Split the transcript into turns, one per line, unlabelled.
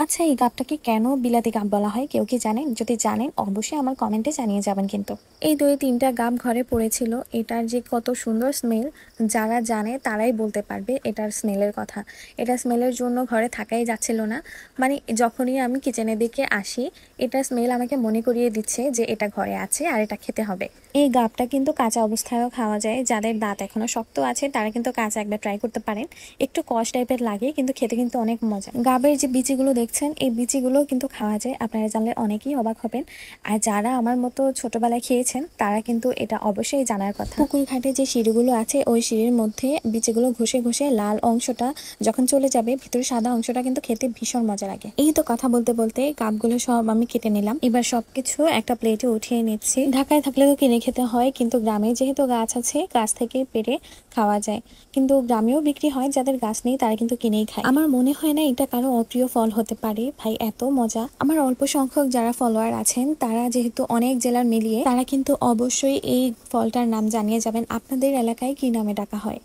আচ্ছা, এই গাবটাকে কেন বিলাতি গাব বলা হয় কেউ কি জানেন? যদি জানেন অবশ্যই আমার কমেন্টে জানিয়ে যাবেন। কিন্তু এই 2-3টা গাব ঘরে পড়েছিল, এটার যে কত সুন্দর স্মেল, যারা জানে তারাই বলতে পারবে এটার স্মেলের কথা। এটা স্মেলের জন্য ঘরে থাকাই যাচ্ছিল না। মানে যখনই আমি কিচেনের দিকে আসি, এটার স্মেল আমাকে মনে করিয়ে দিচ্ছে যে এটা ঘরে আছে আর এটা খেতে হবে। এই গাবটা কিন্তু কাঁচা অবস্থায়ও খাওয়া যায়। যাদের দাঁত এখনো শক্ত আছে তারা কিন্তু কাঁচা একবার ট্রাই করতে পারেন। একটু কষ টাইপের লাগে কিন্তু খেতে কিন্তু অনেক মজা। গাবের যে বিচিগুলো দেখছেন, এই বিচিগুলো কিন্তু খাওয়া যায়। আপনারা জানলে অনেকেই অবাক হবেন। আর যারা আমার মতো ছোটবেলায় খেয়েছেন তারা কিন্তু এটা অবশ্যই জানার কথা। পুকুর ঘাটে যে সিঁড়িগুলো আছে, ওই সিঁড়ির মধ্যে বিচিগুলো ঘষে ঘষে লাল অংশটা যখন চলে যাবে, ভিতরে সাদা অংশটা কিন্তু খেতে ভীষণ মজা লাগে। এই তো কথা বলতে বলতে গাবগুলো সব আমি কেটে নিলাম। এবার সবকিছু একটা প্লেটে উঠিয়ে নিচ্ছি। ঢাকায় থাকলে তো কিনে খেতে হয়, কিন্তু গ্রামে যেহেতু গাছ আছে, গাছ থেকে পেড়ে খাওয়া যায়। কিন্তু গ্রামেও বিক্রি হয়, যাদের গাছ নেই তারা কিন্তু কিনেই খায়। আমার মনে হয় না এটা কারো অপ্রিয় ফল হতে পারে। ভাই এত মজা! আমার অল্প সংখ্যক যারা ফলোয়ার আছেন তারা যেহেতু অনেক জেলার মিলিয়ে, তারা কিন্তু অবশ্যই এই ফলটার নাম জানিয়ে যাবেন আপনাদের এলাকায় কি নামে ডাকা হয়।